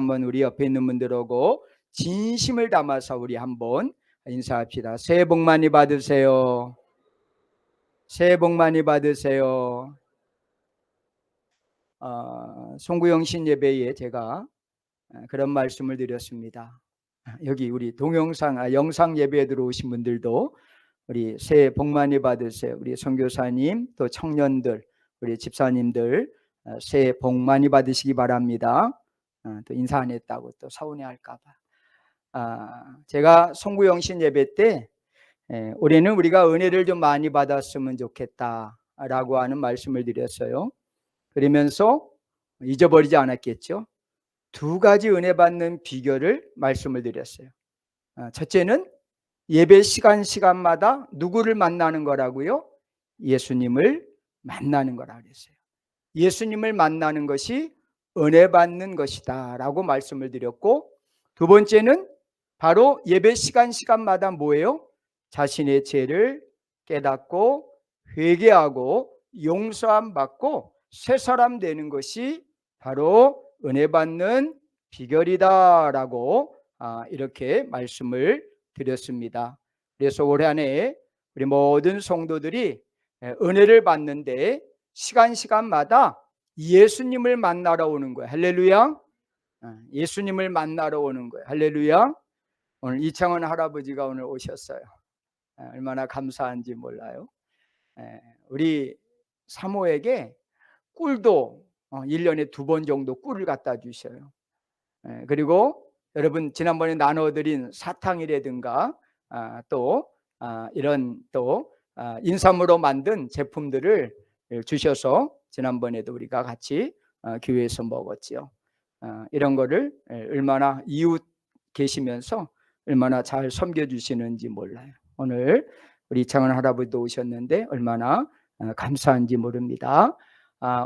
한번 우리 옆에 있는 분들하고 진심을 담아서 우리 한번 인사합시다. 새해 복 많이 받으세요. 새해 복 많이 받으세요. 송구영신 예배에 제가 그런 말씀을 드렸습니다. 여기 우리 동영상, 영상 예배에 들어오신 분들도 우리 새해 복 많이 받으세요. 우리 선교사님, 또 청년들, 우리 집사님들 새해 복 많이 받으시기 바랍니다. 또 인사 안 했다고 또 서운해할까 봐. 제가 송구영신 예배 때 올해는 우리가 은혜를 좀 많이 받았으면 좋겠다라고 하는 말씀을 드렸어요. 그러면서 잊어버리지 않았겠죠. 두 가지 은혜 받는 비결을 말씀을 드렸어요. 첫째는 예배 시간마다 누구를 만나는 거라고요? 예수님을 만나는 거라고 그랬어요. 예수님을 만나는 것이 은혜 받는 것이다 라고 말씀을 드렸고, 두 번째는 바로 예배 시간마다 뭐예요? 자신의 죄를 깨닫고 회개하고 용서함 받고 새 사람 되는 것이 바로 은혜 받는 비결이다 라고 이렇게 말씀을 드렸습니다. 그래서 올해 안에 우리 모든 성도들이 은혜를 받는데 시간마다 예수님을 만나러 오는 거예요. 할렐루야. 예수님을 만나러 오는 거예요. 할렐루야. 오늘 이창원 할아버지가 오늘 오셨어요. 얼마나 감사한지 몰라요. 우리 사모에게 꿀도 1년에 2번 정도 꿀을 갖다 주셔요. 그리고 여러분 지난번에 나눠드린 사탕이라든가 또 이런 또 인삼으로 만든 제품들을 주셔서 지난번에도 우리가 같이 교회에서 먹었지요. 이런 거를 얼마나 이웃 계시면서 얼마나 잘 섬겨주시는지 몰라요. 오늘 우리 이창원 할아버지도 오셨는데 얼마나 감사한지 모릅니다.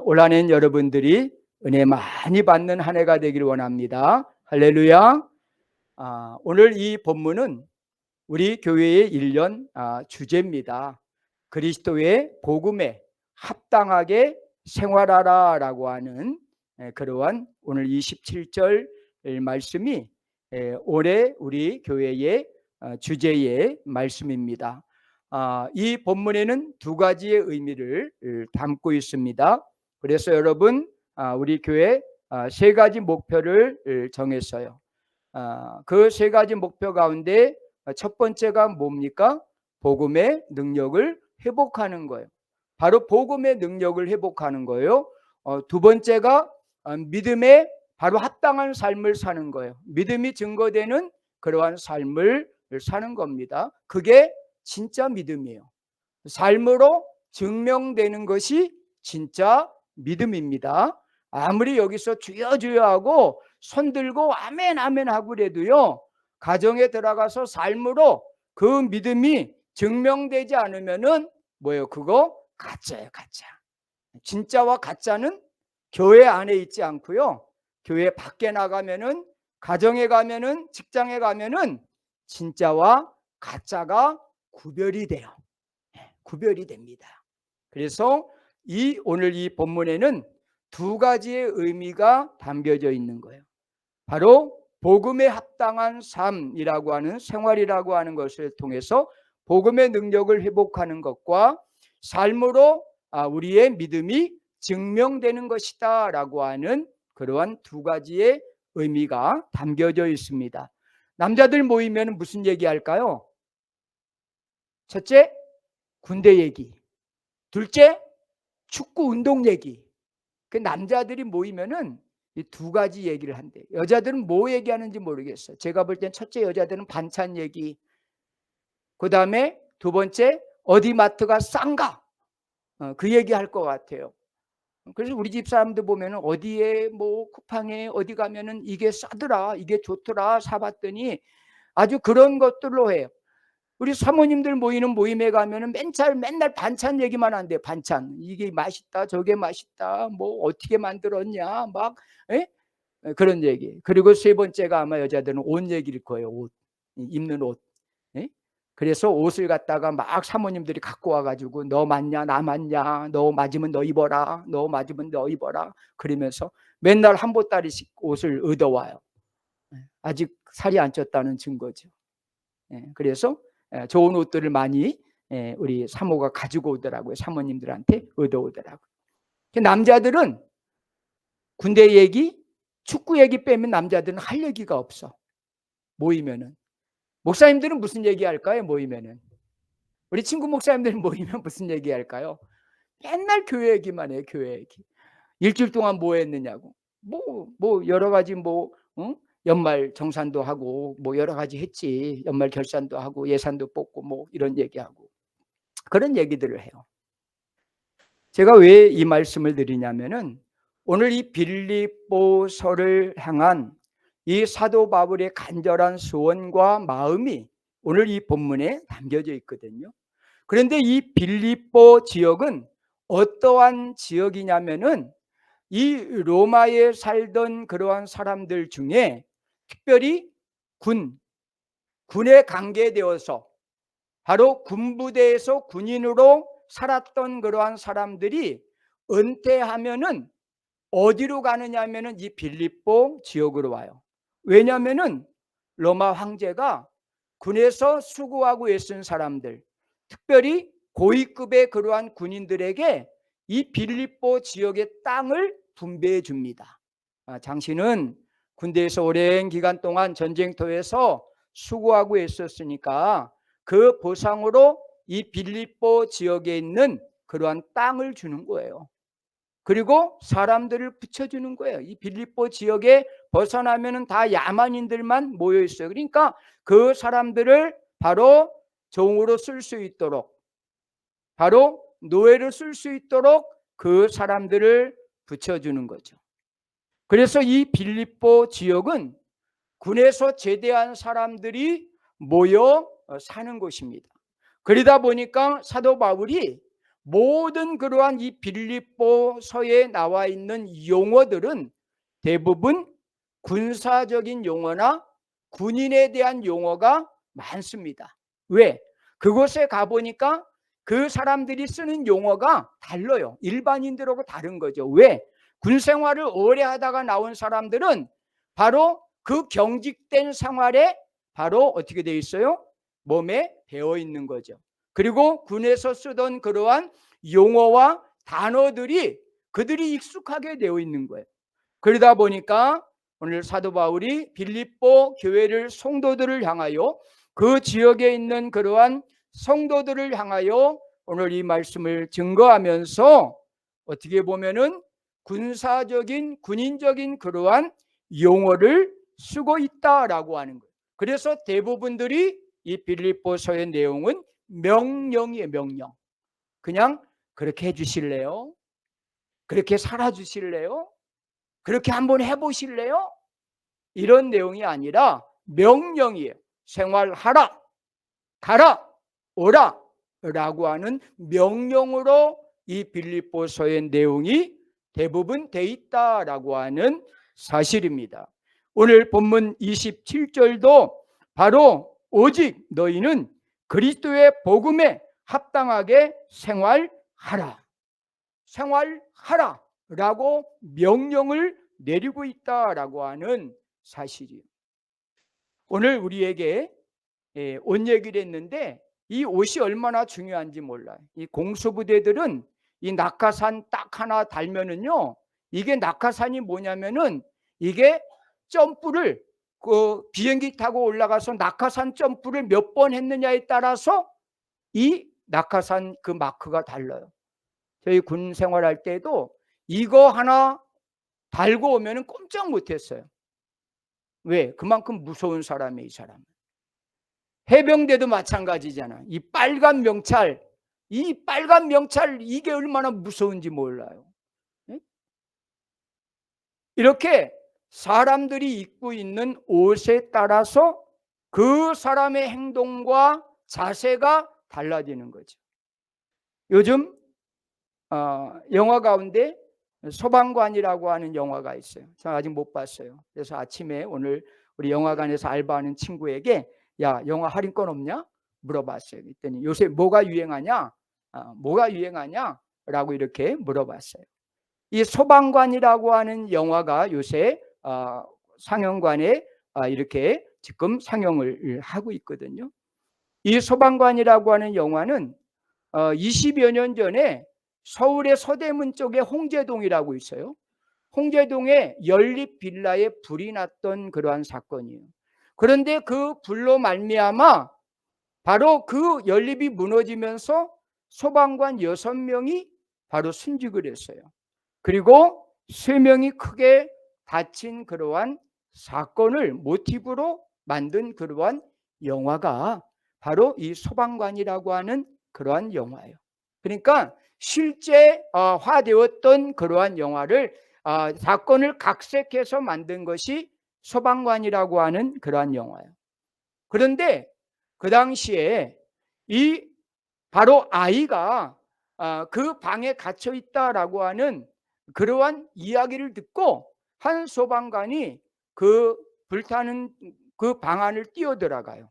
올 한해는 여러분들이 은혜 많이 받는 한 해가 되기를 원합니다. 할렐루야. 오늘 이 본문은 우리 교회의 1년 주제입니다. 그리스도의 복음에 합당하게 생활하라 라고 하는 그러한 오늘 27절 말씀이 올해 우리 교회의 주제의 말씀입니다. 이 본문에는 두 가지의 의미를 담고 있습니다. 그래서 여러분 우리 교회 세 가지 목표를 정했어요. 그 세 가지 목표 가운데 첫 번째가 뭡니까? 복음의 능력을 회복하는 거예요. 바로 복음의 능력을 회복하는 거예요. 두 번째가 믿음에 바로 합당한 삶을 사는 거예요. 믿음이 증거되는 그러한 삶을 사는 겁니다. 그게 진짜 믿음이에요. 삶으로 증명되는 것이 진짜 믿음입니다. 아무리 여기서 주여 주여 하고 손 들고 아멘 아멘 하고 그래도요, 가정에 들어가서 삶으로 그 믿음이 증명되지 않으면은 뭐예요? 그거 가짜예요, 가짜. 진짜와 가짜는 교회 안에 있지 않고요, 교회 밖에 나가면은, 가정에 가면은, 직장에 가면은 진짜와 가짜가 구별이 돼요. 구별이 됩니다. 그래서 오늘 이 본문에는 두 가지의 의미가 담겨져 있는 거예요. 바로 복음에 합당한 삶이라고 하는, 생활이라고 하는 것을 통해서 복음의 능력을 회복하는 것과 삶으로 우리의 믿음이 증명되는 것이다 라고 하는 그러한 두 가지의 의미가 담겨져 있습니다. 남자들 모이면 무슨 얘기할까요? 첫째, 군대 얘기. 둘째, 축구 운동 얘기. 그 남자들이 모이면은 이 두 가지 얘기를 한대. 여자들은 뭐 얘기하는지 모르겠어요. 제가 볼 땐 첫째, 여자들은 반찬 얘기. 그 다음에 두 번째, 어디 마트가 싼가? 그 얘기 할 것 같아요. 그래서 우리 집 사람들 보면은 어디에 뭐 쿠팡에 어디 가면은 이게 싸더라, 이게 좋더라 사봤더니 아주 그런 것들로 해요. 우리 사모님들 모이는 모임에 가면은 맨날 반찬 얘기만 한대. 반찬, 이게 맛있다, 저게 맛있다, 뭐 어떻게 만들었냐, 막 그런 얘기. 그리고 세 번째가 아마 여자들은 옷 얘기일 거예요. 옷, 입는 옷. 그래서 옷을 갖다가 막 사모님들이 갖고 와가지고 너 맞냐, 나 맞냐, 너 맞으면 너 입어라, 너 맞으면 너 입어라, 그러면서 맨날 한 보따리씩 옷을 얻어와요. 아직 살이 안 쪘다는 증거죠. 그래서 좋은 옷들을 많이 우리 사모가 가지고 오더라고요. 사모님들한테 얻어오더라고요. 남자들은 군대 얘기, 축구 얘기 빼면 남자들은 할 얘기가 없어. 모이면은. 목사님들은 무슨 얘기 할까요? 모이면은. 우리 친구 목사님들 모이면 무슨 얘기 할까요? 맨날 교회 얘기만 해요. 교회 얘기. 일주일 동안 뭐 했느냐고. 뭐 여러 가지 연말 정산도 하고 뭐 여러 가지 했지. 연말 결산도 하고 예산도 뽑고 뭐 이런 얘기하고 그런 얘기들을 해요. 제가 왜 이 말씀을 드리냐면은 오늘 이 빌립보서를 향한 이 사도 바울의 간절한 소원과 마음이 오늘 이 본문에 담겨져 있거든요. 그런데 이 빌립보 지역은 어떠한 지역이냐면은 이 로마에 살던 그러한 사람들 중에 특별히 군에 관계되어서 바로 군부대에서 군인으로 살았던 그러한 사람들이 은퇴하면은 어디로 가느냐 하면은 이 빌립보 지역으로 와요. 왜냐하면은 로마 황제가 군에서 수고하고 애쓴 사람들, 특별히 고위급의 그러한 군인들에게 이 빌립보 지역의 땅을 분배해 줍니다. 당신은 군대에서 오랜 기간 동안 전쟁터에서 수고하고 애썼으니까 그 보상으로 이 빌립보 지역에 있는 그러한 땅을 주는 거예요. 그리고 사람들을 붙여주는 거예요. 이 빌립보 지역에 벗어나면은 다 야만인들만 모여 있어요. 그러니까 그 사람들을 바로 종으로 쓸 수 있도록, 바로 노예를 쓸 수 있도록 그 사람들을 붙여주는 거죠. 그래서 이 빌립보 지역은 군에서 제대한 사람들이 모여 사는 곳입니다. 그러다 보니까 사도 바울이 모든 그러한 이 빌립보서에 나와 있는 용어들은 대부분 군사적인 용어나 군인에 대한 용어가 많습니다. 왜? 그곳에 가보니까 그 사람들이 쓰는 용어가 달라요. 일반인들하고 다른 거죠. 왜? 군 생활을 오래 하다가 나온 사람들은 바로 그 경직된 생활에 바로 어떻게 되어 있어요? 몸에 배어 있는 거죠. 그리고 군에서 쓰던 그러한 용어와 단어들이 그들이 익숙하게 되어 있는 거예요. 그러다 보니까 오늘 사도 바울이 빌립보 교회를 성도들을 향하여 그 지역에 있는 그러한 성도들을 향하여 오늘 이 말씀을 증거하면서 어떻게 보면은 군사적인 군인적인 그러한 용어를 쓰고 있다라고 하는 거예요. 그래서 대부분들이 이 빌립보서의 내용은 명령이에요. 명령. 그냥 그렇게 해주실래요? 그렇게 살아주실래요? 그렇게 한번 해보실래요? 이런 내용이 아니라 명령이에요. 생활하라, 가라, 오라 라고 하는 명령으로 이 빌립보서의 내용이 대부분 돼 있다라고 하는 사실입니다. 오늘 본문 27절도 바로 오직 너희는 그리스도의 복음에 합당하게 생활하라, 생활하라 라고 명령을 내리고 있다라고 하는 사실이에요. 오늘 우리에게 옷 얘기를 했는데 이 옷이 얼마나 중요한지 몰라요. 이 공수부대들은 이 낙하산 딱 하나 달면은요, 이게 낙하산이 뭐냐면은 이게 점프를 그 비행기 타고 올라가서 낙하산 점프를 몇 번 했느냐에 따라서 이 낙하산 그 마크가 달라요. 저희 군 생활할 때도 이거 하나 달고 오면은 꼼짝 못했어요. 왜? 그만큼 무서운 사람이에요, 이 사람은. 해병대도 마찬가지잖아. 이 빨간 명찰 이게 얼마나 무서운지 몰라요. 네? 이렇게 사람들이 입고 있는 옷에 따라서 그 사람의 행동과 자세가 달라지는 거죠. 요즘 영화 가운데 소방관이라고 하는 영화가 있어요. 저 아직 못 봤어요. 그래서 아침에 오늘 우리 영화관에서 알바하는 친구에게 야, 영화 할인권 없냐? 물어봤어요. 그랬더니 요새 뭐가 유행하냐? 뭐가 유행하냐? 라고 이렇게 물어봤어요. 이 소방관이라고 하는 영화가 요새 상영관에 이렇게 지금 상영을 하고 있거든요. 이 소방관이라고 하는 영화는 20여 년 전에 서울의 서대문 쪽에 홍제동이라고 있어요. 홍제동에 연립 빌라에 불이 났던 그러한 사건이에요. 그런데 그 불로 말미암아 바로 그 연립이 무너지면서 소방관 6명이 바로 순직을 했어요. 그리고 3명이 크게 다친 그러한 사건을 모티브로 만든 그러한 영화가 바로 이 소방관이라고 하는 그러한 영화예요. 그러니까 실제 화되었던 그러한 영화를 사건을 각색해서 만든 것이 소방관이라고 하는 그러한 영화예요. 그런데 그 당시에 이 바로 아이가 그 방에 갇혀 있다라고 하는 그러한 이야기를 듣고 한 소방관이 그 불타는 그 방 안을 뛰어들어가요.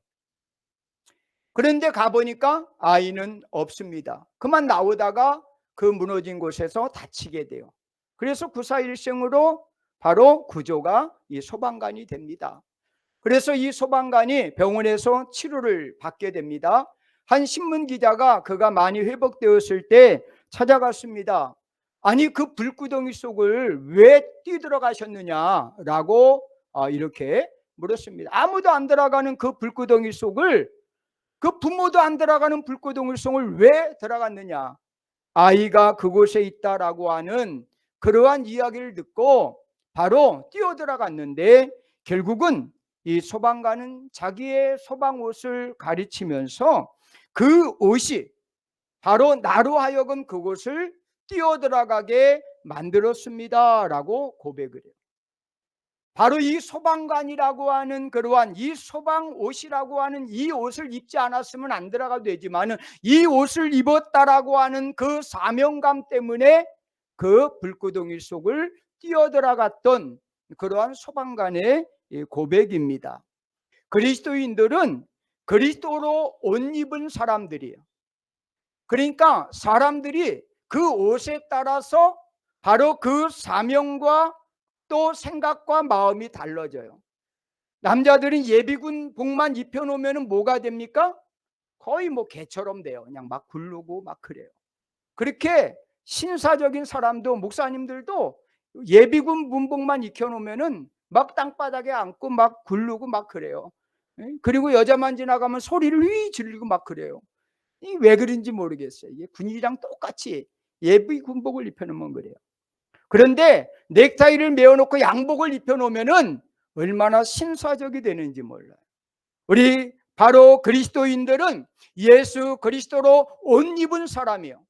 그런데 가보니까 아이는 없습니다. 그만 나오다가 그 무너진 곳에서 다치게 돼요. 그래서 구사일생으로 바로 구조가 이 소방관이 됩니다. 그래서 이 소방관이 병원에서 치료를 받게 됩니다. 한 신문 기자가 그가 많이 회복되었을 때 찾아갔습니다. 아니 그 불구덩이 속을 왜 뛰어들어가셨느냐라고 이렇게 물었습니다. 아무도 안 들어가는 그 불구덩이 속을, 그 부모도 안 들어가는 불구덩이 속을 왜 들어갔느냐. 아이가 그곳에 있다라고 하는 그러한 이야기를 듣고 바로 뛰어들어갔는데, 결국은 이 소방관은 자기의 소방옷을 가르치면서 그 옷이 바로 나로 하여금 그곳을 뛰어들어가게 만들었습니다 라고 고백을 해요. 바로 이 소방관이라고 하는 그러한 이 소방옷이라고 하는 이 옷을 입지 않았으면 안 들어가도 되지만 이 옷을 입었다라고 하는 그 사명감 때문에 그 불구덩이 속을 뛰어들어갔던 그러한 소방관의 고백입니다. 그리스도인들은 그리스도로 옷 입은 사람들이에요. 그러니까 사람들이 그 옷에 따라서 바로 그 사명과 또 생각과 마음이 달라져요. 남자들은 예비군 복만 입혀놓으면 뭐가 됩니까? 거의 뭐 개처럼 돼요. 그냥 막 굴르고 막 그래요. 그렇게 신사적인 사람도, 목사님들도 예비군 문복만 입혀놓으면 막 땅바닥에 앉고 막 굴르고 막 그래요. 그리고 여자만 지나가면 소리를 휘 지르고 막 그래요. 왜 그런지 모르겠어요. 이게 군인이랑 똑같이 예비군복을 입혀놓으면 그래요. 그런데 넥타이를 메어놓고 양복을 입혀놓으면 얼마나 신사적이 되는지 몰라요. 우리 바로 그리스도인들은 예수 그리스도로 옷 입은 사람이요.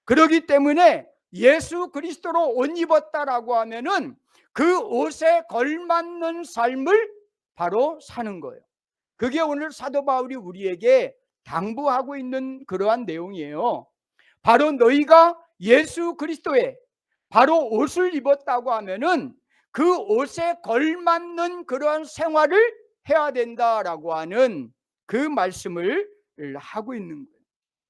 그렇기 때문에 예수 그리스도로 옷 입었다라고 하면은 그 옷에 걸맞는 삶을 바로 사는 거예요. 그게 오늘 사도 바울이 우리에게 당부하고 있는 그러한 내용이에요. 바로 너희가 예수 그리스도의 바로 옷을 입었다고 하면은 그 옷에 걸맞는 그러한 생활을 해야 된다라고 하는 그 말씀을 하고 있는 거예요.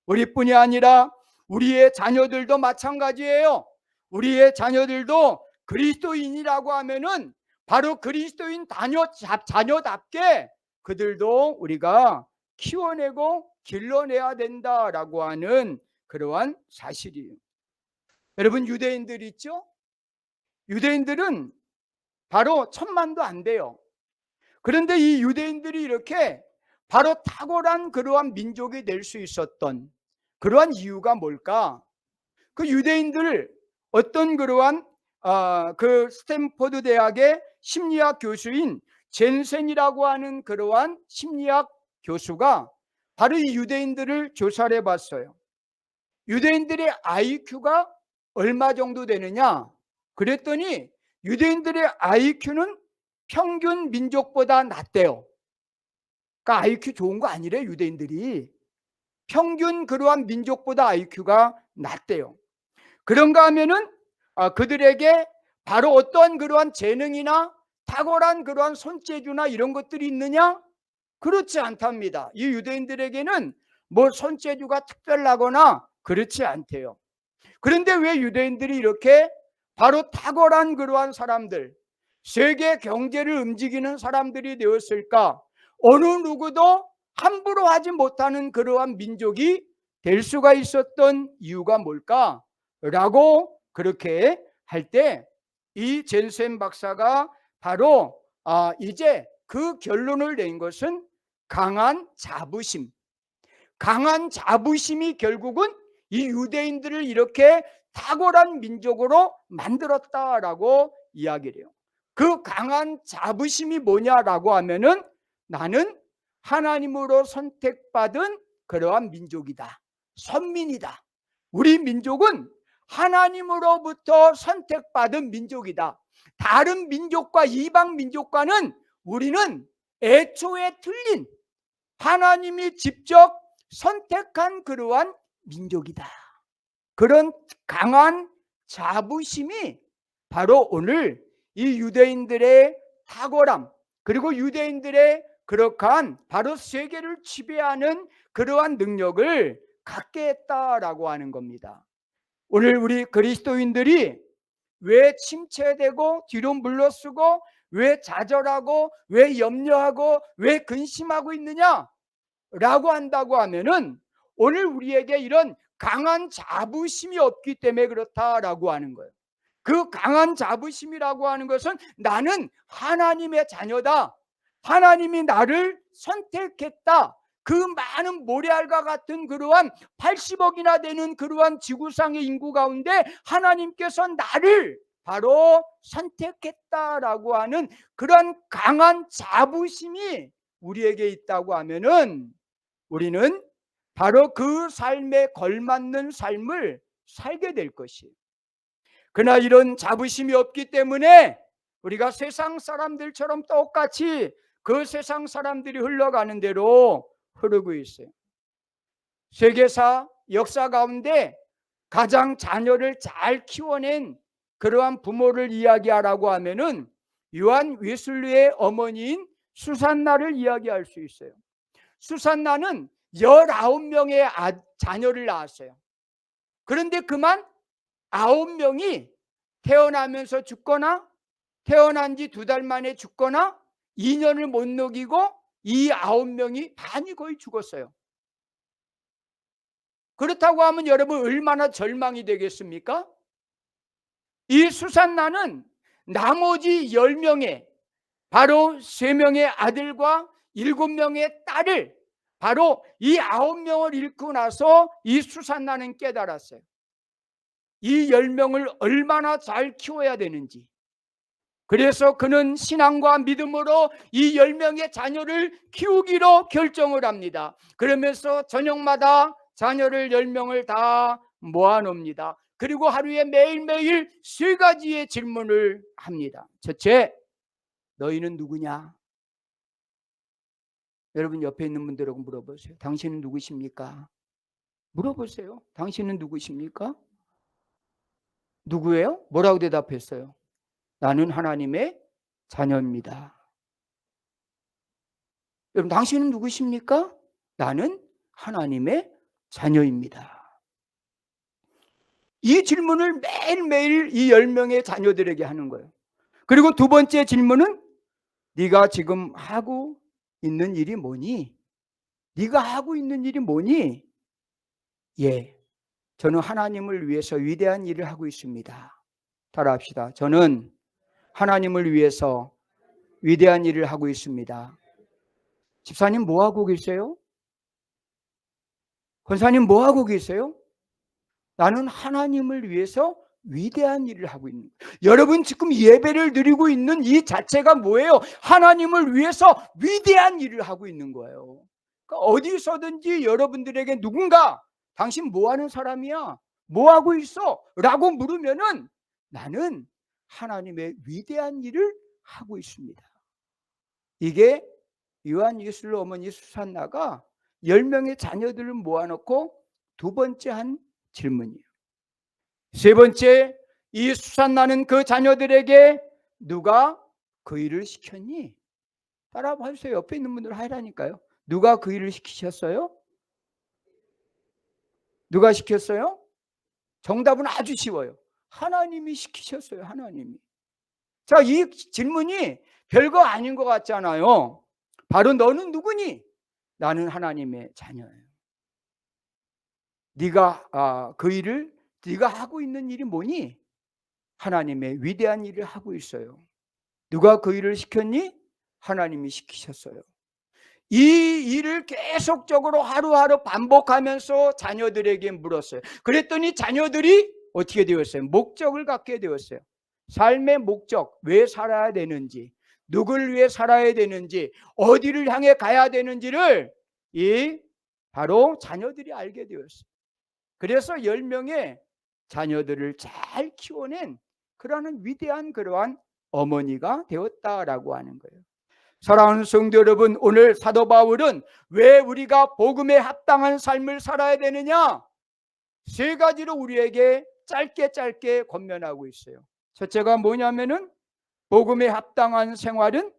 우리뿐이 아니라 우리의 자녀들도 마찬가지예요. 우리의 자녀들도 그리스도인이라고 하면은 바로 그리스도인 자녀답게 그들도 우리가 키워내고 길러내야 된다라고 하는 그러한 사실이에요. 여러분, 유대인들 있죠? 유대인들은 바로 1000만도 안 돼요. 그런데 이 유대인들이 이렇게 바로 탁월한 그러한 민족이 될 수 있었던 그러한 이유가 뭘까? 그 유대인들 어떤 그러한 그 스탠포드 대학의 심리학 교수인 젠센이라고 하는 그러한 심리학 교수가 바로 이 유대인들을 조사를 해봤어요. 유대인들의 IQ가 얼마 정도 되느냐? 그랬더니 유대인들의 IQ는 평균 민족보다 낮대요. 그러니까 IQ 좋은 거 아니래, 유대인들이. 평균 그러한 민족보다 IQ가 낮대요. 그런가 하면은 그들에게 바로 어떠한 그러한 재능이나 탁월한 그러한 손재주나 이런 것들이 있느냐? 그렇지 않답니다. 이 유대인들에게는 뭐 손재주가 특별하거나 그렇지 않대요. 그런데 왜 유대인들이 이렇게 바로 탁월한 그러한 사람들, 세계 경제를 움직이는 사람들이 되었을까? 어느 누구도 함부로 하지 못하는 그러한 민족이 될 수가 있었던 이유가 뭘까? 라고 그렇게 할 때 이 젠센 박사가 바로 이제 그 결론을 낸 것은 강한 자부심. 강한 자부심이 결국은 이 유대인들을 이렇게 탁월한 민족으로 만들었다라고 이야기를 해요. 그 강한 자부심이 뭐냐라고 하면은 나는 하나님으로 선택받은 그러한 민족이다. 선민이다. 우리 민족은 하나님으로부터 선택받은 민족이다. 다른 민족과 이방 민족과는 우리는 애초에 틀린 하나님이 직접 선택한 그러한 민족이다. 그런 강한 자부심이 바로 오늘 이 유대인들의 탁월함, 그리고 유대인들의 그러한 바로 세계를 지배하는 그러한 능력을 갖게 했다라고 하는 겁니다. 오늘 우리 그리스도인들이 왜 침체되고 뒤로 물러서고 왜 좌절하고 왜 염려하고 왜 근심하고 있느냐 라고 한다고 하면은 오늘 우리에게 이런 강한 자부심이 없기 때문에 그렇다라고 하는 거예요. 그 강한 자부심이라고 하는 것은 나는 하나님의 자녀다. 하나님이 나를 선택했다. 그 많은 모래알과 같은 그러한 80억이나 되는 그러한 지구상의 인구 가운데 하나님께서 나를 바로 선택했다라고 하는 그런 강한 자부심이 우리에게 있다고 하면은 우리는 바로 그 삶에 걸맞는 삶을 살게 될 것이에요. 그러나 이런 자부심이 없기 때문에 우리가 세상 사람들처럼 똑같이 그 세상 사람들이 흘러가는 대로 흐르고 있어요. 세계사 역사 가운데 가장 자녀를 잘 키워낸 그러한 부모를 이야기하라고 하면은 요한 웨슬리의 어머니인 수산나를 이야기할 수 있어요. 수산나는 19명의 자녀를 낳았어요. 그런데 그만 9명이 태어나면서 죽거나 태어난 지 2달 만에 죽거나 2년을 못 녹이고 이 9명이 반이 거의 죽었어요. 그렇다고 하면 여러분 얼마나 절망이 되겠습니까? 이 수산나는 나머지 10명의 바로 3명의 아들과 7명의 딸을 바로 이 9명을 잃고 나서 이 수산나는 깨달았어요. 이 10명을 얼마나 잘 키워야 되는지. 그래서 그는 신앙과 믿음으로 이 10명의 자녀를 키우기로 결정을 합니다. 그러면서 저녁마다 자녀를 10명을 다 모아놓습니다. 그리고 하루에 매일매일 3가지의 질문을 합니다. 첫째, 너희는 누구냐? 여러분 옆에 있는 분들하고 물어보세요. 당신은 누구십니까? 물어보세요. 당신은 누구십니까? 누구예요? 뭐라고 대답했어요? 나는 하나님의 자녀입니다. 여러분 당신은 누구십니까? 나는 하나님의 자녀입니다. 이 질문을 매일매일 이 10명의 자녀들에게 하는 거예요. 그리고 2번째 질문은 네가 지금 하고 있는 일이 뭐니? 네가 하고 있는 일이 뭐니? 예, 저는 하나님을 위해서 위대한 일을 하고 있습니다. 따라합시다. 저는 하나님을 위해서 위대한 일을 하고 있습니다. 집사님 뭐 하고 계세요? 권사님 뭐 하고 계세요? 나는 하나님을 위해서 위대한 일을 하고 있는 거예요. 여러분 지금 예배를 드리고 있는 이 자체가 뭐예요? 하나님을 위해서 위대한 일을 하고 있는 거예요. 그러니까 어디서든지 여러분들에게 누군가 당신 뭐 하는 사람이야? 뭐 하고 있어? 라고 물으면은 나는 하나님의 위대한 일을 하고 있습니다. 이게 요한 예술로 어머니 수산나가 10명의 자녀들을 모아놓고 2번째 한 질문이에요. 3번째, 이 수산나는 그 자녀들에게 누가 그 일을 시켰니? 따라 봐주세요. 옆에 있는 분들 하라니까요. 누가 그 일을 시키셨어요? 누가 시켰어요? 정답은 아주 쉬워요. 하나님이 시키셨어요. 하나님이. 자, 이 질문이 별거 아닌 것 같잖아요. 바로 너는 누구니? 나는 하나님의 자녀예요. 네가 그 일을 네가 하고 있는 일이 뭐니? 하나님의 위대한 일을 하고 있어요. 누가 그 일을 시켰니? 하나님이 시키셨어요. 이 일을 계속적으로 하루하루 반복하면서 자녀들에게 물었어요. 그랬더니 자녀들이 어떻게 되었어요? 목적을 갖게 되었어요. 삶의 목적, 왜 살아야 되는지, 누굴 위해 살아야 되는지, 어디를 향해 가야 되는지를 이 바로 자녀들이 알게 되었어요. 그래서 10명의 자녀들을 잘 키워낸 그러한 위대한 그러한 어머니가 되었다라고 하는 거예요. 사랑하는 성도 여러분, 오늘 사도 바울은 왜 우리가 복음에 합당한 삶을 살아야 되느냐? 3가지로 우리에게 짧게 권면하고 있어요. 첫째가 뭐냐면은 복음에 합당한 생활은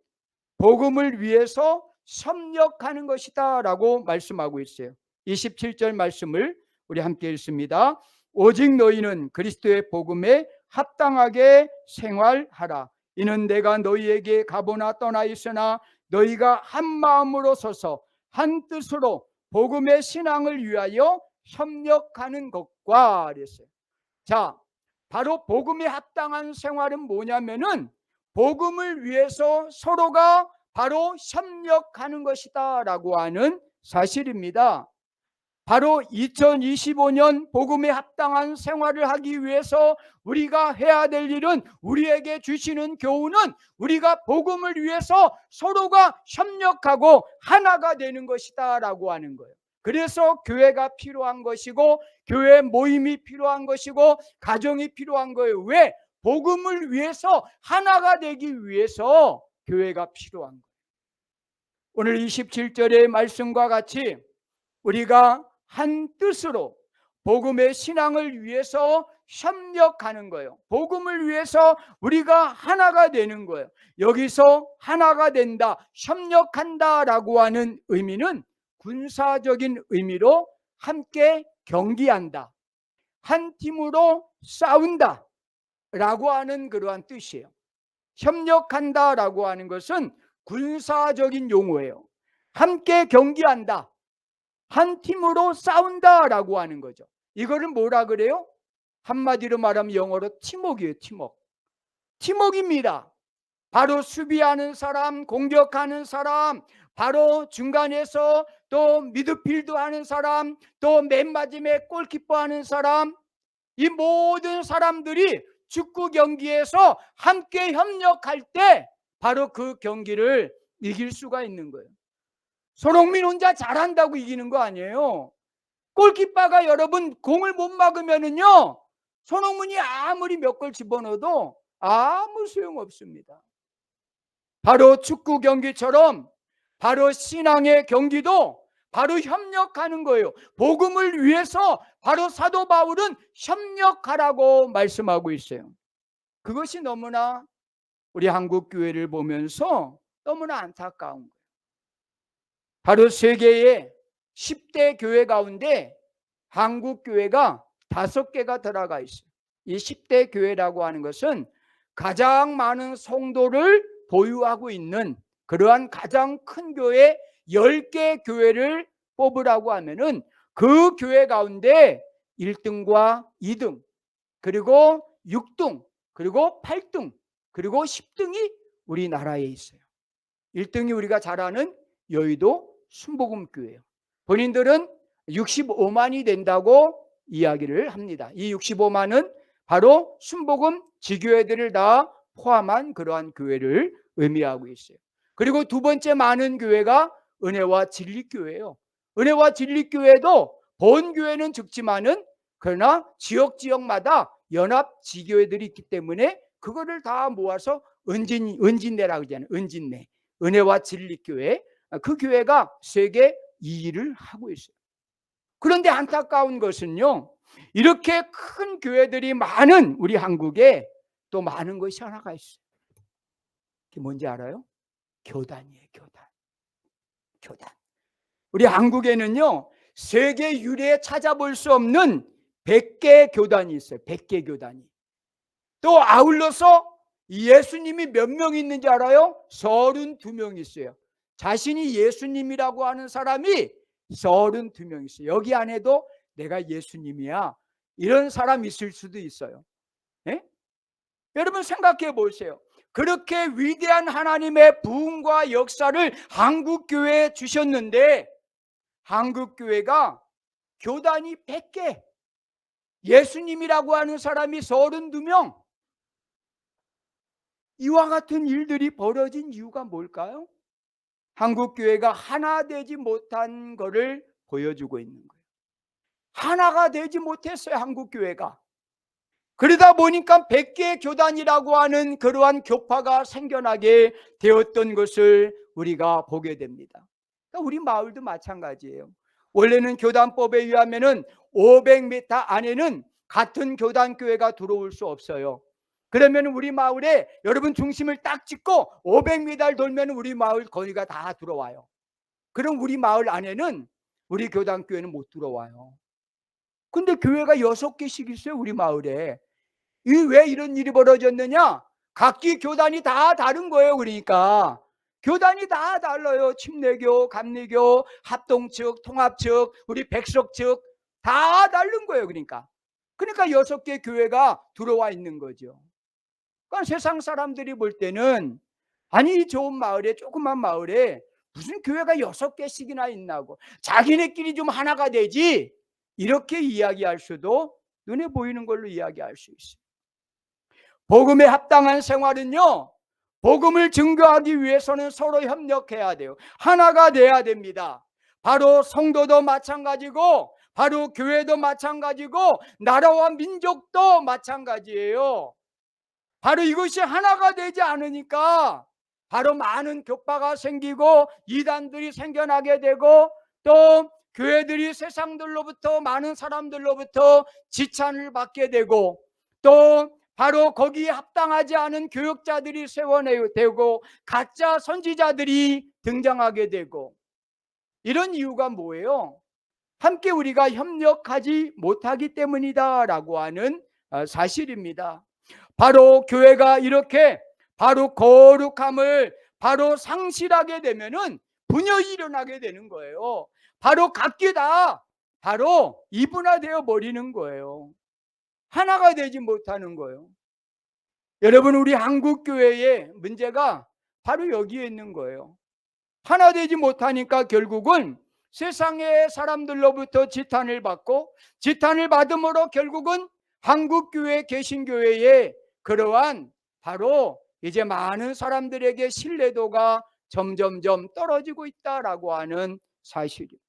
복음을 위해서 협력하는 것이다 라고 말씀하고 있어요. 27절 말씀을 우리 함께 읽습니다. 오직 너희는 그리스도의 복음에 합당하게 생활하라. 이는 내가 너희에게 가보나 떠나 있으나 너희가 한 마음으로 서서 한 뜻으로 복음의 신앙을 위하여 협력하는 것과 그랬어요. 자, 바로 복음에 합당한 생활은 뭐냐면은 복음을 위해서 서로가 바로 협력하는 것이다 라고 하는 사실입니다. 바로 2025년 복음에 합당한 생활을 하기 위해서 우리가 해야 될 일은, 우리에게 주시는 교훈은 우리가 복음을 위해서 서로가 협력하고 하나가 되는 것이다 라고 하는 거예요. 그래서 교회가 필요한 것이고 교회 모임이 필요한 것이고 가정이 필요한 거예요. 왜? 복음을 위해서 하나가 되기 위해서 교회가 필요한 거예요. 오늘 27절의 말씀과 같이 우리가 한 뜻으로 복음의 신앙을 위해서 협력하는 거예요. 복음을 위해서 우리가 하나가 되는 거예요. 여기서 하나가 된다, 협력한다라고 하는 의미는 군사적인 의미로 함께 경기한다, 한 팀으로 싸운다 라고 하는 그러한 뜻이에요. 협력한다라고 하는 것은 군사적인 용어예요. 함께 경기한다, 한 팀으로 싸운다라고 하는 거죠. 이거를 뭐라 그래요? 한마디로 말하면 영어로 팀워크예요. 팀워크입니다. 바로 수비하는 사람, 공격하는 사람, 바로 중간에서 또 미드필드 하는 사람, 또 맨 마지막에 골키퍼 하는 사람, 이 모든 사람들이 축구 경기에서 함께 협력할 때 바로 그 경기를 이길 수가 있는 거예요. 손흥민 혼자 잘한다고 이기는 거 아니에요. 골키퍼가 여러분 공을 못 막으면은요, 손흥민이 아무리 몇 골 집어넣어도 아무 소용없습니다. 바로 축구 경기처럼 바로 신앙의 경기도 바로 협력하는 거예요. 복음을 위해서 바로 사도 바울은 협력하라고 말씀하고 있어요. 그것이 너무나 우리 한국 교회를 보면서 너무나 안타까운 거예요. 바로 세계의 10대 교회 가운데 한국 교회가 5개가 들어가 있어요. 이 10대 교회라고 하는 것은 가장 많은 성도를 보유하고 있는 그러한 가장 큰 교회 10개 교회를 뽑으라고 하면은 그 교회 가운데 1등과 2등, 그리고 6등, 그리고 8등, 그리고 10등이 우리나라에 있어요. 1등이 우리가 잘 아는 여의도 순복음교회예요. 본인들은 65만이 된다고 이야기를 합니다. 이 65만은 바로 순복음 지교회들을 다 포함한 그러한 교회를 의미하고 있어요. 그리고 두 번째 많은 교회가 은혜와 진리교회예요. 은혜와 진리교회도 본교회는 적지만은 그러나 지역마다 연합 지교회들이 있기 때문에 그거를 다 모아서 은진내라고 하잖아요. 은진내, 은혜와 진리교회, 그 교회가 세계 2위를 하고 있어요. 그런데 안타까운 것은요, 이렇게 큰 교회들이 많은 우리 한국에 또 많은 것이 하나가 있어요. 그게 뭔지 알아요? 교단이에요. 교단. 우리 한국에는요, 세계 유례에 찾아볼 수 없는 100개 교단이 있어요. 100개 교단이. 또 아울러서 예수님이 몇 명 있는지 알아요? 32명 있어요. 자신이 예수님이라고 하는 사람이 32명 있어요. 여기 안에도 내가 예수님이야, 이런 사람 있을 수도 있어요. 예? 여러분 생각해 보세요. 그렇게 위대한 하나님의 부흥과 역사를 한국교회에 주셨는데 한국교회가 교단이 100개, 예수님이라고 하는 사람이 32명, 이와 같은 일들이 벌어진 이유가 뭘까요? 한국교회가 하나 되지 못한 것을 보여주고 있는 거예요. 하나가 되지 못했어요, 한국교회가. 그러다 보니까 100개의 교단이라고 하는 그러한 교파가 생겨나게 되었던 것을 우리가 보게 됩니다. 우리 마을도 마찬가지예요. 원래는 교단법에 의하면 500m 안에는 같은 교단교회가 들어올 수 없어요. 그러면 우리 마을에 여러분 중심을 딱 찍고 500m를 돌면 우리 마을 거리가 다 들어와요. 그럼 우리 마을 안에는 우리 교단교회는 못 들어와요. 근데 교회가 6개씩 있어요, 우리 마을에. 왜 이런 일이 벌어졌느냐? 각기 교단이 다 다른 거예요. 그러니까 교단이 다 달라요. 침례교, 감리교, 합동 측, 통합 측, 우리 백석 측 다 다른 거예요. 그러니까 6개 교회가 들어와 있는 거죠. 그러니까 세상 사람들이 볼 때는 아니 이 좋은 마을에, 조그만 마을에 무슨 교회가 6개씩이나 있나고, 자기네끼리 좀 하나가 되지, 이렇게 이야기할 수도, 눈에 보이는 걸로 이야기할 수 있어요. 복음에 합당한 생활은요, 복음을 증거하기 위해서는 서로 협력해야 돼요. 하나가 돼야 됩니다. 바로 성도도 마찬가지고, 바로 교회도 마찬가지고, 나라와 민족도 마찬가지예요. 바로 이것이 하나가 되지 않으니까 바로 많은 교파가 생기고 이단들이 생겨나게 되고, 또 교회들이 세상들로부터, 많은 사람들로부터 지찬을 받게 되고, 또 바로 거기에 합당하지 않은 교역자들이 세워내고 가짜 선지자들이 등장하게 되고, 이런 이유가 뭐예요? 함께 우리가 협력하지 못하기 때문이다라고 하는 사실입니다. 바로 교회가 이렇게 바로 거룩함을 바로 상실하게 되면은 분열이 일어나게 되는 거예요. 바로 각기 다 바로 이분화되어 버리는 거예요. 하나가 되지 못하는 거예요. 여러분, 우리 한국 교회의 문제가 바로 여기에 있는 거예요. 하나 되지 못하니까 결국은 세상의 사람들로부터 지탄을 받고, 지탄을 받음으로 결국은 한국교회, 개신교회의 그러한 바로 이제 많은 사람들에게 신뢰도가 점점점 떨어지고 있다라고 하는 사실이에요.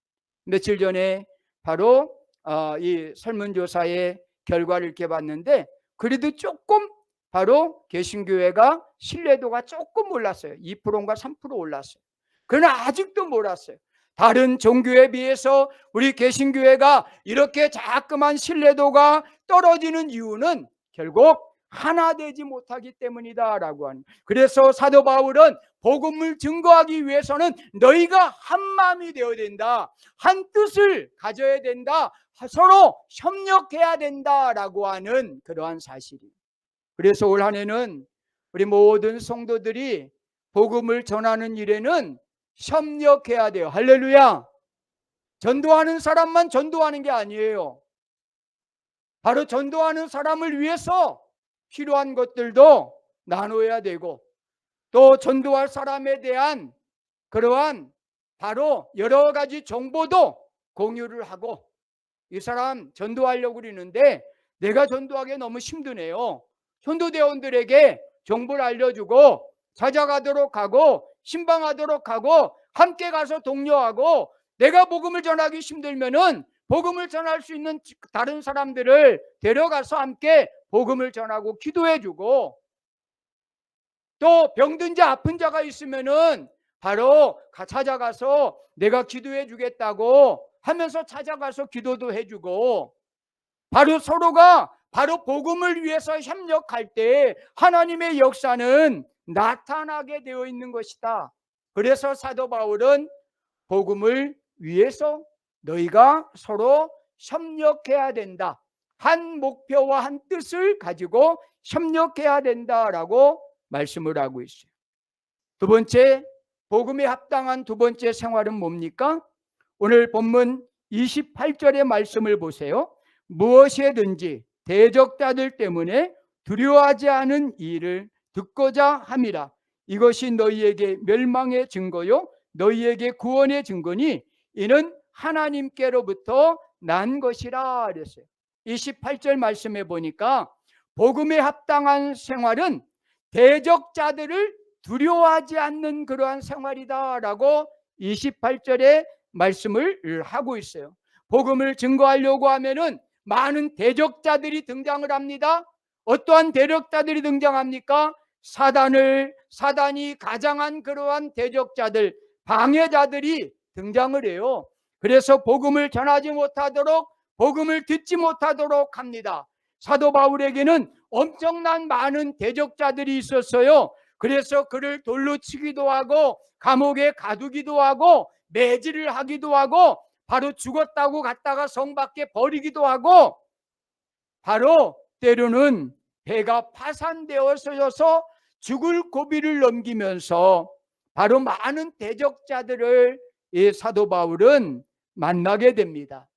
며칠 전에 바로 이 설문조사의 결과를 이렇게 봤는데, 그래도 조금 바로 개신교회가 신뢰도가 조금 올랐어요. 2%인가 3% 올랐어요. 그러나 아직도 몰랐어요. 다른 종교에 비해서 우리 개신교회가 이렇게 자꾸만 신뢰도가 떨어지는 이유는 결국 하나 되지 못하기 때문이다라고 하는. 그래서 사도 바울은 복음을 증거하기 위해서는 너희가 한 마음이 되어야 된다, 한 뜻을 가져야 된다, 서로 협력해야 된다라고 하는 그러한 사실이. 그래서 올 한 해는 우리 모든 성도들이 복음을 전하는 일에는 협력해야 돼요. 할렐루야. 전도하는 사람만 전도하는 게 아니에요. 바로 전도하는 사람을 위해서 필요한 것들도 나눠야 되고, 또 전도할 사람에 대한 그러한 바로 여러 가지 정보도 공유를 하고, 이 사람 전도하려고 그러는데 내가 전도하기 너무 힘드네요. 전도대원들에게 정보를 알려주고 찾아가도록 하고 신방하도록 하고 함께 가서 독려하고, 내가 복음을 전하기 힘들면은 복음을 전할 수 있는 다른 사람들을 데려가서 함께 복음을 전하고 기도해주고, 또 병든 자 아픈 자가 있으면은 바로 찾아가서 내가 기도해 주겠다고 하면서 찾아가서 기도도 해주고, 바로 서로가 바로 복음을 위해서 협력할 때 하나님의 역사는 나타나게 되어 있는 것이다. 그래서 사도 바울은 복음을 위해서 너희가 서로 협력해야 된다, 한 목표와 한 뜻을 가지고 협력해야 된다라고 말씀을 하고 있어요. 두 번째, 복음에 합당한 두 번째 생활은 뭡니까? 오늘 본문 28절의 말씀을 보세요. 무엇이든지 대적자들 때문에 두려워하지 않은 일을 듣고자 함이라. 이것이 너희에게 멸망의 증거요 너희에게 구원의 증거니 이는 하나님께로부터 난 것이라 그랬어요. 28절 말씀에 보니까 복음에 합당한 생활은 대적자들을 두려워하지 않는 그러한 생활이다라고 28절에 말씀을 하고 있어요. 복음을 증거하려고 하면은 많은 대적자들이 등장을 합니다. 어떠한 대적자들이 등장합니까? 사단이 가장한 그러한 대적자들, 방해자들이 등장을 해요. 그래서 복음을 전하지 못하도록, 복음을 듣지 못하도록 합니다. 사도 바울에게는 엄청난 많은 대적자들이 있었어요. 그래서 그를 돌로 치기도 하고 감옥에 가두기도 하고 매질을 하기도 하고 바로 죽었다고 갖다가 성 밖에 버리기도 하고 바로 때로는 배가 파산되어서 죽을 고비를 넘기면서 바로 많은 대적자들을 이 사도 바울은 만나게 됩니다.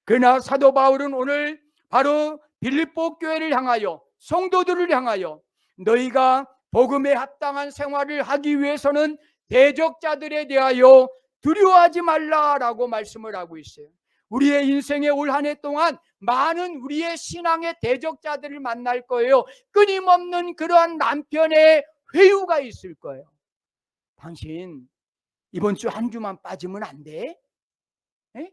그러나 사도 바울은 오늘 바로 빌립보 교회를 향하여, 성도들을 향하여 너희가 복음에 합당한 생활을 하기 위해서는 대적자들에 대하여 두려워하지 말라라고 말씀을 하고 있어요. 우리의 인생의 올 한 해 동안 많은 우리의 신앙의 대적자들을 만날 거예요. 끊임없는 그러한 남편의 회유가 있을 거예요. 당신 이번 주 한 주만 빠지면 안 돼? 에?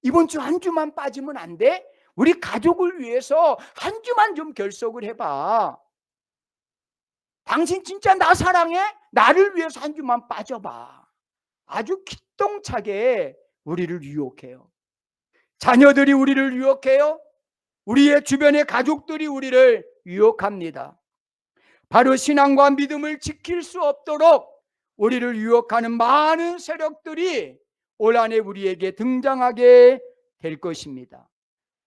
이번 주 한 주만 빠지면 안 돼? 우리 가족을 위해서 한 주만 좀 결석을 해봐. 당신 진짜 나 사랑해? 나를 위해서 한 주만 빠져봐. 아주 기똥차게 우리를 유혹해요. 자녀들이 우리를 유혹해요. 우리의 주변의 가족들이 우리를 유혹합니다. 바로 신앙과 믿음을 지킬 수 없도록 우리를 유혹하는 많은 세력들이 올 한해 우리에게 등장하게 될 것입니다.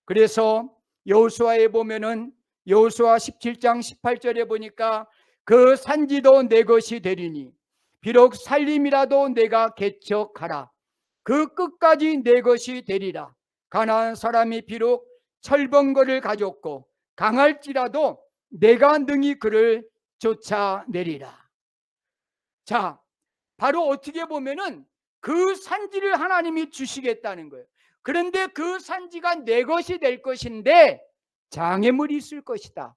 그래서 여호수아에 보면은 여호수아 17장 18절에 보니까 그 산지도 내 것이 되리니 비록 살림이라도 내가 개척하라. 그 끝까지 내 것이 되리라. 가나안 사람이 비록 철번거를 가졌고 강할지라도 내가 능히 그를 쫓아내리라. 자, 바로 어떻게 보면은 그 산지를 하나님이 주시겠다는 거예요. 그런데 그 산지가 내 것이 될 것인데 장애물이 있을 것이다.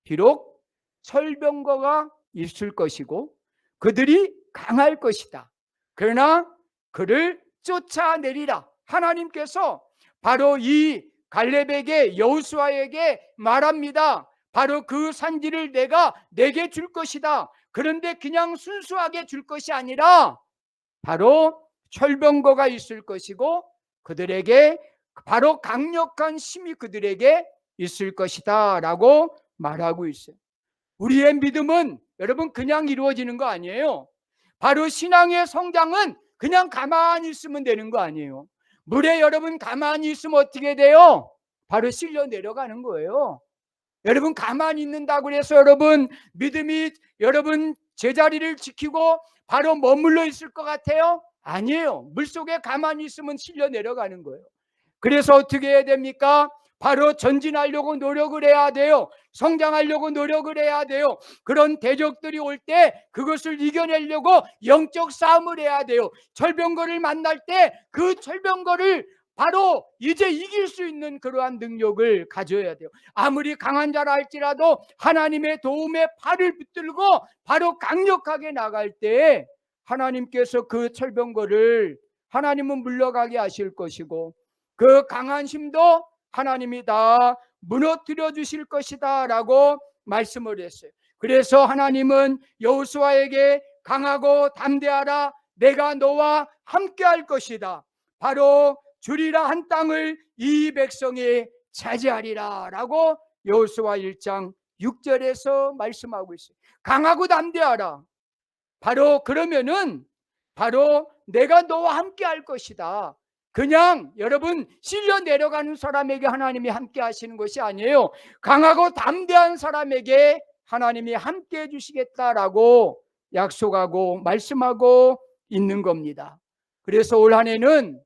비록 철병거가 있을 것이고 그들이 강할 것이다. 그러나 그를 쫓아내리라. 하나님께서 바로 이 갈렙에게, 여호수아에게 말합니다. 바로 그 산지를 내가 내게 줄 것이다. 그런데 그냥 순수하게 줄 것이 아니라 바로 철병거가 있을 것이고 그들에게 바로 강력한 힘이 그들에게 있을 것이다 라고 말하고 있어요. 우리의 믿음은 여러분 그냥 이루어지는 거 아니에요. 바로 신앙의 성장은 그냥 가만히 있으면 되는 거 아니에요. 물에 여러분 가만히 있으면 어떻게 돼요? 바로 실려 내려가는 거예요. 여러분 가만히 있는다고 해서 여러분 믿음이 여러분 제자리를 지키고 바로 머물러 있을 것 같아요? 아니에요. 물속에 가만히 있으면 실려 내려가는 거예요. 그래서 어떻게 해야 됩니까? 바로 전진하려고 노력을 해야 돼요. 성장하려고 노력을 해야 돼요. 그런 대적들이 올 때 그것을 이겨내려고 영적 싸움을 해야 돼요. 철병거를 만날 때 그 철병거를 바로 이제 이길 수 있는 그러한 능력을 가져야 돼요. 아무리 강한 자라 할지라도 하나님의 도움에 팔을 붙들고 바로 강력하게 나갈 때 하나님께서 그 철병거를 하나님은 물러가게 하실 것이고 그 강한 힘도 하나님이 다 무너뜨려 주실 것이다 라고 말씀을 했어요. 그래서 하나님은 여호수아에게 강하고 담대하라. 내가 너와 함께 할 것이다. 바로 주리라 한 땅을 이 백성이 차지하리라 라고 여호수아 1장 6절에서 말씀하고 있어요. 강하고 담대하라. 바로 그러면은 바로 내가 너와 함께 할 것이다. 그냥 여러분 실려 내려가는 사람에게 하나님이 함께 하시는 것이 아니에요. 강하고 담대한 사람에게 하나님이 함께 해주시겠다라고 약속하고 말씀하고 있는 겁니다. 그래서 올 한 해는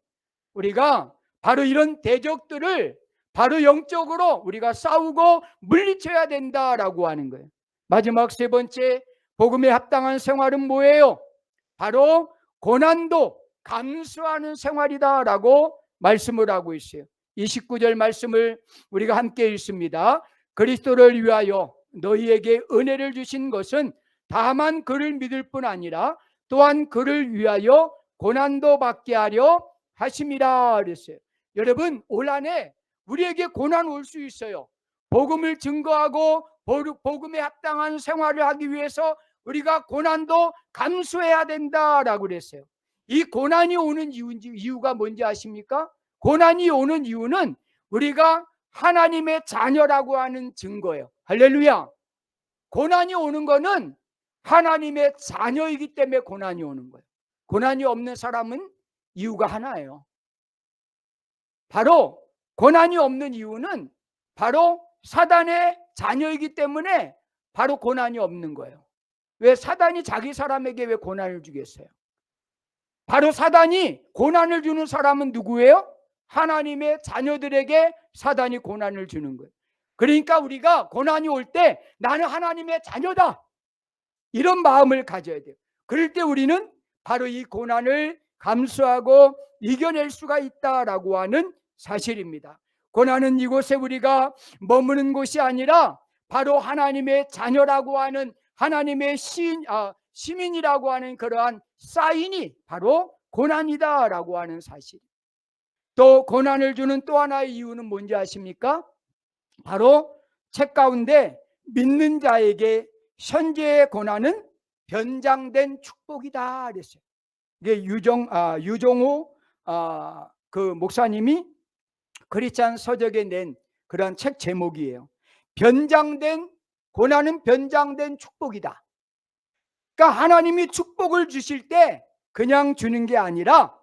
우리가 바로 이런 대적들을 바로 영적으로 우리가 싸우고 물리쳐야 된다라고 하는 거예요. 마지막 세 번째, 복음에 합당한 생활은 뭐예요? 바로 고난도 감수하는 생활이다라고 말씀을 하고 있어요. 29절 말씀을 우리가 함께 읽습니다. 그리스도를 위하여 너희에게 은혜를 주신 것은 다만 그를 믿을 뿐 아니라 또한 그를 위하여 고난도 받게 하려 하심이라 그랬어요. 여러분, 올 한 해 우리에게 고난 올 수 있어요. 복음을 증거하고 복음에 합당한 생활을 하기 위해서 우리가 고난도 감수해야 된다라고 그랬어요. 이 고난이 오는 이유가 뭔지 아십니까? 고난이 오는 이유는 우리가 하나님의 자녀라고 하는 증거예요. 할렐루야. 고난이 오는 거는 하나님의 자녀이기 때문에 고난이 오는 거예요. 고난이 없는 사람은 이유가 하나예요. 바로 고난이 없는 이유는 바로 사단의 자녀이기 때문에 바로 고난이 없는 거예요. 왜 사단이 자기 사람에게 왜 고난을 주겠어요? 바로 사단이 고난을 주는 사람은 누구예요? 하나님의 자녀들에게 사단이 고난을 주는 거예요. 그러니까 우리가 고난이 올 때 나는 하나님의 자녀다, 이런 마음을 가져야 돼요. 그럴 때 우리는 바로 이 고난을 감수하고 이겨낼 수가 있다라고 하는 사실입니다. 고난은 이곳에 우리가 머무는 곳이 아니라 바로 하나님의 자녀라고 하는 하나님의 시민이라고 하는 그러한 사인이 바로 고난이다라고 하는 사실. 또 고난을 주는 또 하나의 이유는 뭔지 아십니까? 바로 책 가운데 믿는 자에게 현재의 고난은 변장된 축복이다 그랬어요. 이게 유종호 그 목사님이 크리스찬 서적에 낸 그런 책 제목이에요. 변장된 고난은 변장된 축복이다. 그러니까 하나님이 축복을 주실 때 그냥 주는 게 아니라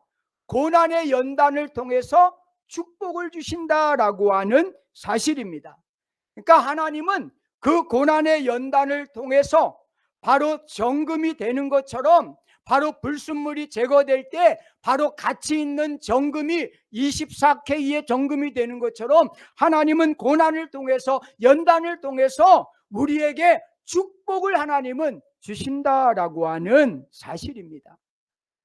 고난의 연단을 통해서 축복을 주신다라고 하는 사실입니다. 그러니까 하나님은 그 고난의 연단을 통해서 바로 정금이 되는 것처럼, 바로 불순물이 제거될 때 바로 가치 있는 정금이 24K의 정금이 되는 것처럼 하나님은 고난을 통해서, 연단을 통해서 우리에게 축복을 하나님은 주신다라고 하는 사실입니다.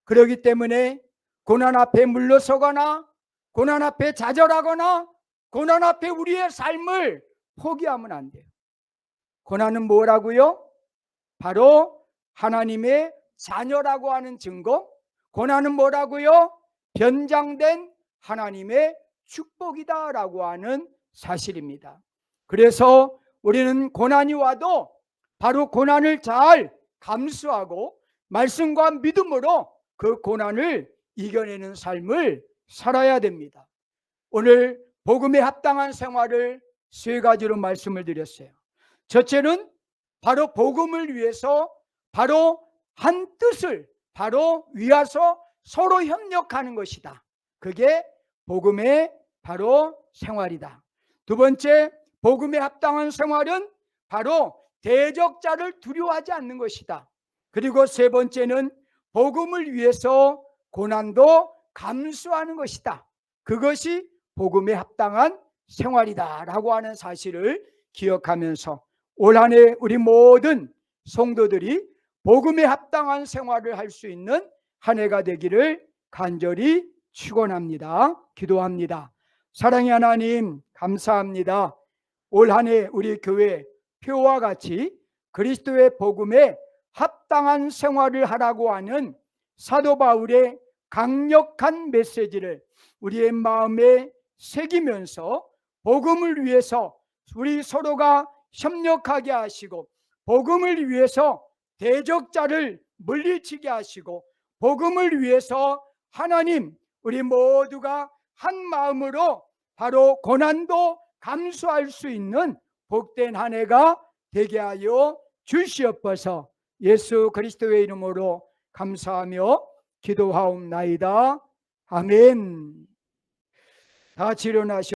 그렇기 때문에 고난 앞에 물러서거나 고난 앞에 좌절하거나 고난 앞에 우리의 삶을 포기하면 안 돼요. 고난은 뭐라고요? 바로 하나님의 자녀라고 하는 증거. 고난은 뭐라고요? 변장된 하나님의 축복이다라고 하는 사실입니다. 그래서 우리는 고난이 와도 바로 고난을 잘 감수하고 말씀과 믿음으로 그 고난을 이겨내는 삶을 살아야 됩니다. 오늘 복음에 합당한 생활을 세 가지로 말씀을 드렸어요. 첫째는 바로 복음을 위해서 바로 한 뜻을 바로 위하서 서로 협력하는 것이다. 그게 복음의 바로 생활이다. 두 번째, 복음에 합당한 생활은 바로 대적자를 두려워하지 않는 것이다. 그리고 세 번째는 복음을 위해서 고난도 감수하는 것이다. 그것이 복음에 합당한 생활이다라고 하는 사실을 기억하면서 올 한 해 우리 모든 성도들이 복음에 합당한 생활을 할 수 있는 한 해가 되기를 간절히 축원합니다. 기도합니다. 사랑의 하나님, 감사합니다. 올 한 해 우리 교회 표와 같이 그리스도의 복음에 합당한 생활을 하라고 하는 사도 바울의 강력한 메시지를 우리의 마음에 새기면서 복음을 위해서 우리 서로가 협력하게 하시고 복음을 위해서 대적자를 물리치게 하시고 복음을 위해서 하나님 우리 모두가 한 마음으로 바로 고난도 감수할 수 있는 복된 한 해가 되게 하여 주시옵소서. 예수 그리스도의 이름으로 감사하며 기도하옵나이다. 아멘. 다 일어나시오.